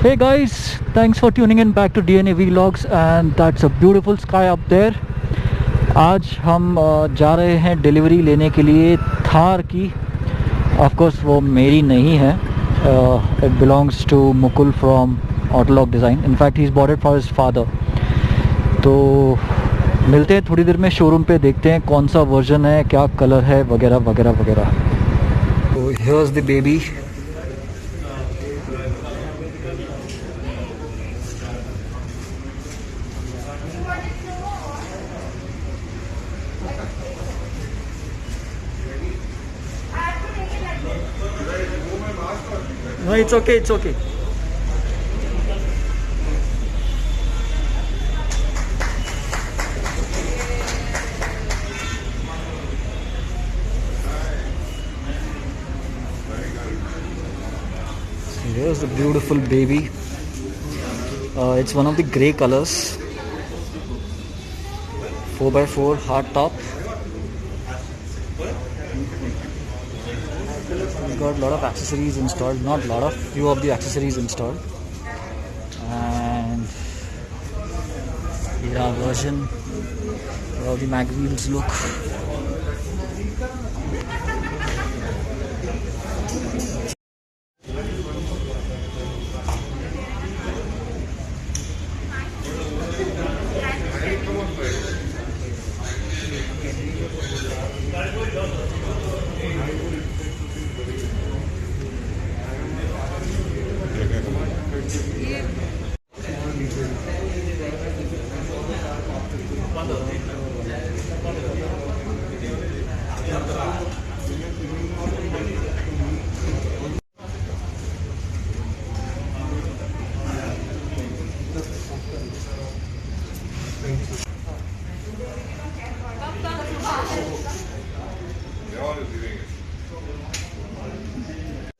Hey guys, thanks for tuning in back to DNA Vlogs and that's a beautiful sky up there. आज हम जा रहे हैं delivery लेने के लिए थार की. ऑफ कोर्स वो मेरी नहीं है. It belongs to Mukul from autolog design. In fact he is bought it for his father. तो मिलते हैं थोड़ी देर में शोरूम पे, देखते हैं कौन सा वर्जन है, क्या कलर है, वगैरह वगैरह वगैरह. तो here's the baby. No, it's okay, it's okay. Here's the beautiful baby. It's one of the grey colors. 4x4 hard top. We got a lot of accessories installed. Not a lot of, few of the accessories installed. And here our version. How the mag wheels look.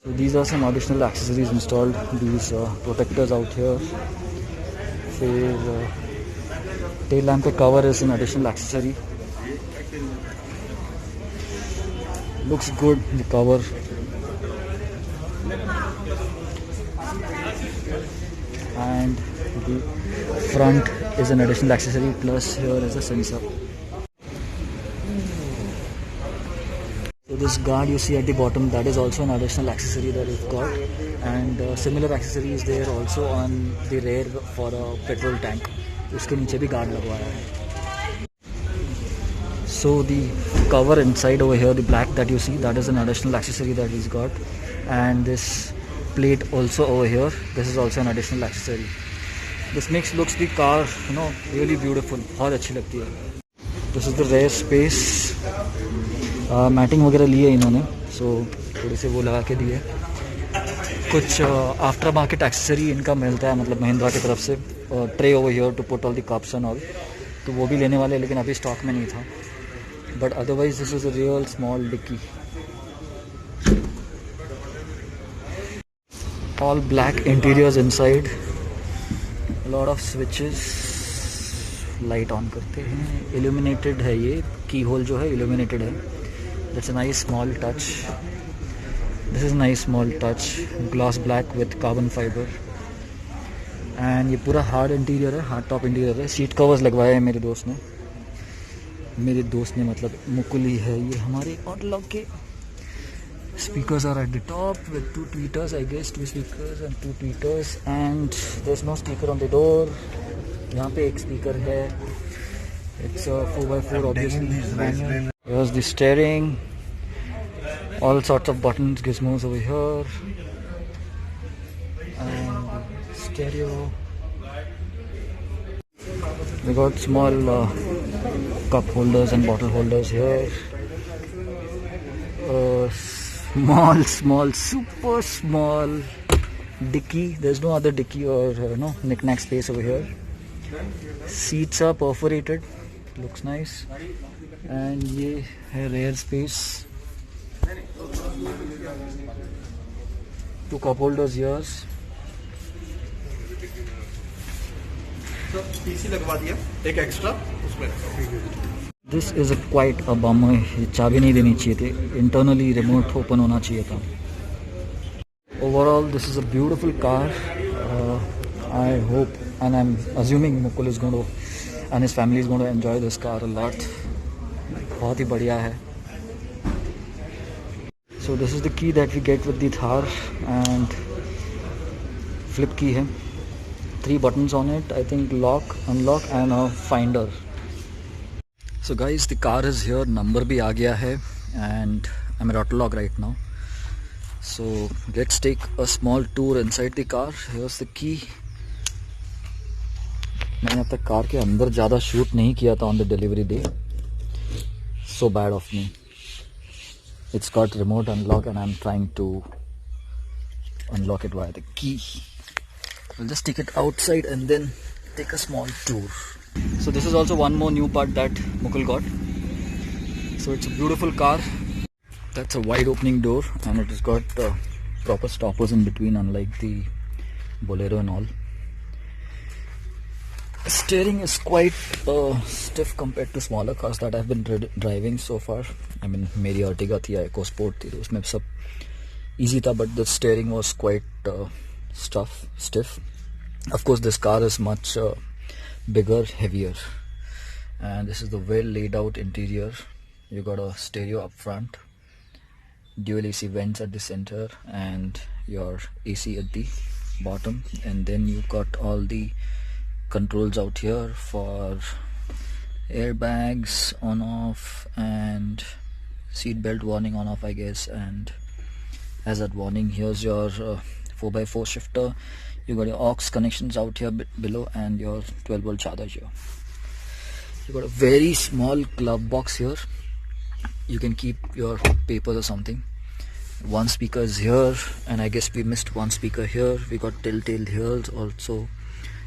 So these are some additional accessories installed. These protectors out here. फिर tail lamp पे cover is an additional accessory. Looks good, the cover. And the front is an additional accessory, plus here is a sensor. So this guard you see at the bottom, that is also an additional accessory that we've got, and similar accessory is there also on the rear for a petrol tank. उसके नीचे भी guard लगवाया है. So the cover inside over here, the black that you see, that is an additional accessory that he's got, and this plate also over here, this is also an additional accessory. This looks the car, really beautiful. बहुत अच्छी लगती है. This is the rear space. Matting वगैरह लिए इन्होंने, सो थोड़े से वो लगा के दिए. कुछ आफ्टर मार्केट एक्सेसरी इनका मिलता है, मतलब महिंद्रा की तरफ से. Tray over here to put all the cups and all, तो वो भी लेने वाले, लेकिन अभी स्टॉक में नहीं था. But otherwise this is a real small dickey. All black interiors inside. Lot of switches. Light on करते हैं. इल्यूमिनेटेड है ये, की होल जो है इल्यूमिनेटेड है. That's a nice small touch. This is a nice small touch. Gloss black with carbon fiber. And ये पूरा हार्ड इंटीरियर है, हार्ड टॉप इंटीरियर है. सीट कवर्स लगवाए हैं मेरे दोस्त ने मतलब मुकुल ही है ये हमारे ऑटोलॉग के. Speakers are at the top with 2 tweeters, I guess, 2 speakers and 2 tweeters, and there's no speaker on the door. यहाँ पे एक speaker है. It's a 4x4 obviously. Here's the steering. All sorts of buttons, gizmos over here. And stereo. We got small cup holders and bottle holders here. Small, super small dicky. There's no other dicky or knick-knack space over here. Seats are perforated. Looks nice. And ये है rear space. 2 cup holders here. PC लगवा दिया एक extra उसमें. This is quite a बम्बर. ये चाबी नहीं देनी चाहिए थी, इंटरनली रिमोट ओपन होना चाहिए था. Overall this is a beautiful car. I hope and I'm assuming Mukul is going to and his family is going to enjoy this car a lot. बहुत ही बढ़िया है. So this is the key that we get with the Thar, and flip key है. 3 buttons on it, I think lock, unlock and a finder. So guys, the car is here, number भी आ गया है, and I'm at Autolog right now. So let's take a small tour inside the car. Here's the key. मैंने अब तक car के अंदर ज़्यादा shoot नहीं किया था on the delivery day. So bad of me. It's got remote unlock and I'm trying to unlock it via the key. We'll just take it outside and then take a small tour. So this is also one more new part that Mukul got. So it's a beautiful car. That's a wide opening door and it has got proper stoppers in between, unlike the Bolero and all. Steering is quite stiff compared to smaller cars that I've been driving so far. I mean, मेरी Ertiga थी, EcoSport थी, तो उसमें सब easy था, but the steering was quite stiff. Of course, this car is much bigger, heavier, and this is the well laid out interior. You got a stereo up front, dual AC vents at the center, and your AC at the bottom, and then you got all the controls out here for airbags on off and seat belt warning on off, I guess, and hazard warning. Here's your 4x4 shifter. You got your aux connections out here below and your 12-volt charger here. You got a very small glove box here. You can keep your papers or something. One speaker is here, and I guess we missed one speaker here. We got telltale here also.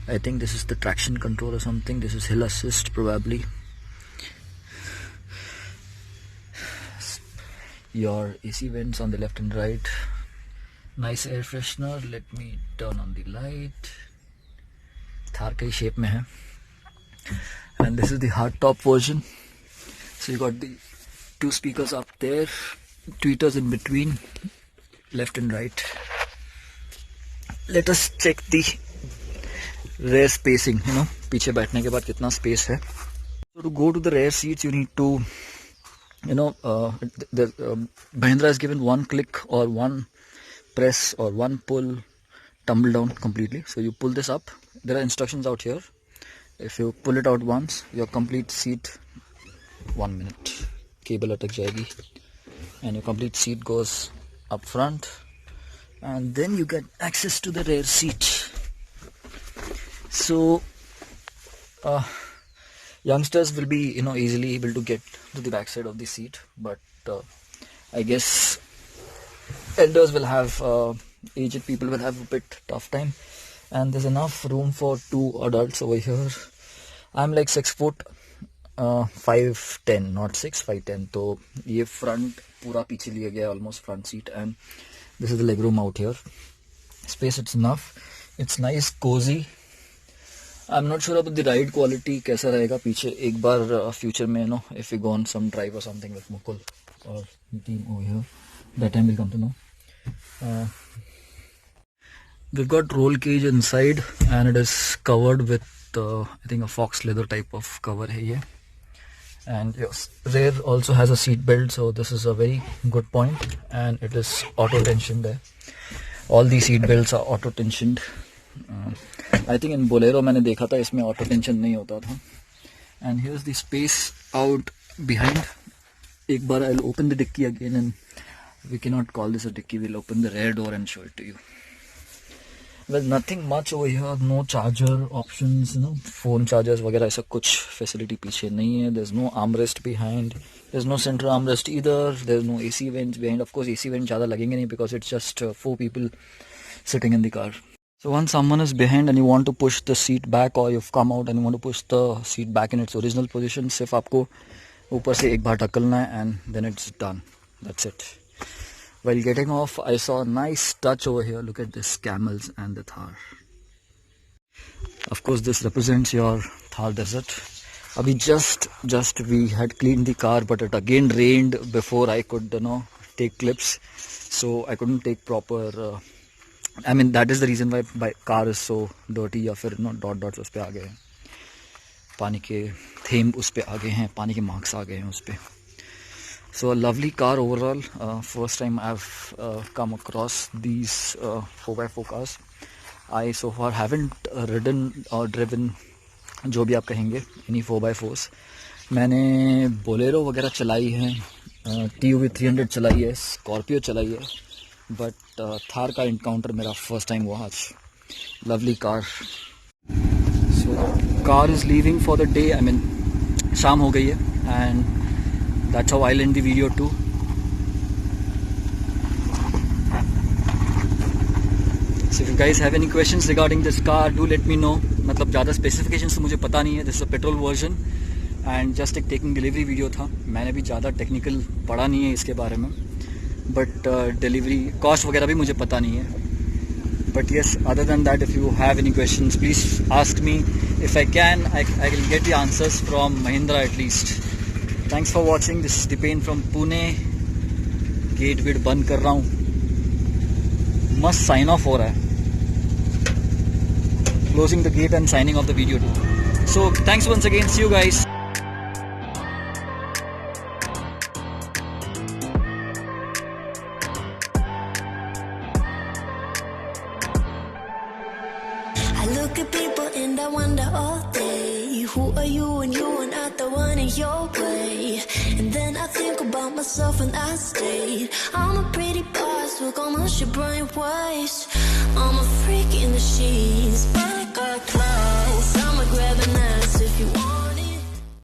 I think this is the traction control or something. This is hill assist probably. Your AC vents on the left and right. Nice air freshener. Let me turn on the light. Thar ki shape mein hai. And this is the hardtop version. So you got the 2 speakers up there, tweeters in between, left and right. Let us check the rear spacing, पीछे बैठने के बाद कितना space है. So to go to the rear seats, you need to, Mahindra has given one click or one press or one pull, tumble down completely. So you pull this up. There are instructions out here. If you pull it out once, your complete seat, 1 minute, cable atak jayegi, and your complete seat goes up front, and then you get access to the rear seat. So youngsters will be easily able to get to the back side of the seat, but I guess elders will have aged people will have a bit tough time, and there's enough room for 2 adults over here. I'm like 6 foot 5'10", not 6, 5'10", तो ये front पूरा पीछे लिया गया, almost front seat, and this is the leg room out here. Space it's enough. It's nice, cozy. I'm not sure about the ride quality कैसा रहेगा पीछे. एक बार future में if we go on some drive or something with Mukul or the team over here, that time we'll come to know. We've got roll cage inside, and it is covered with I think a fox leather type of cover है ये. And your rear also has a seat belt, so this is a very good point, and it is auto tensioned. All these seat belts are auto tensioned. I think in Bolero मैंने देखा था इसमें auto tension नहीं होता था. And here's the space out behind. एक बार I'll open the dicky again, and we cannot call this a dicky. We'll open the rear door and show it to you. Well, nothing much over here. No charger options, phone chargers वगैरह ऐसा कुछ facility पीछे नहीं है. There's no armrest behind. There's no center armrest either. There's no AC vents behind. Of course, AC vents ज़्यादा लगेंगे नहीं because it's just 4 people sitting in the car. So once someone is behind and you want to push the seat back, or you've come out and you want to push the seat back in its original position, सिर्फ आपको ऊपर से एक बार ढकलना है and then it's done. That's it. While getting off, I saw a nice touch over here. Look at this, camels and the Thar. Of course, this represents your Thar desert. Abhi just we had cleaned the car, but it again rained before I could take clips, so I couldn't take proper I mean that is the reason why car is so dirty, या फिर no dot dots उस पर आ गए हैं, पानी के them उस पर आ गए हैं, पानी के मार्क्स आ गए हैं उस पर. So a lovely car overall. First time I've come across these 4x4 cars. I so far haven't ridden or driven, जो भी आप कहेंगे, any 4x4s. मैंने बोलेरो वगैरह चलाई है, TUV 300 चलाई है, स्कॉर्पियो चलाई है, बट थार का इनकाउंटर मेरा फर्स्ट टाइम हुआ आज. Lovely car. So car is leaving for the day. I mean शाम हो गई है, and that's how I'll end the video too. So if you guys have any questions regarding this car, do let me know. मतलब ज़्यादा specifications तो मुझे पता नहीं है. This is a petrol version and just एक टेकिंग डिलीवरी वीडियो था. मैंने भी ज़्यादा टेक्निकल पढ़ा नहीं है इसके बारे में, बट डिलीवरी कॉस्ट वगैरह भी मुझे पता नहीं है. But yes, other than that, if you have any questions, please ask me. If I can, I will get the answers from Mahindra at least. Thanks for watching. This is Dipen from Pune. Gate वेट बंद कर रहा हूँ. मस्त sign of हो रहा है. Closing the gate and signing off the video too. So thanks once again. See you guys. I look at people and I wonder all day, who are you and you are not the one in your way. And then I think about myself and I stayed. I'm a pretty boss with almost your brain waves. I'm a freak in the sheets, but I got clothes.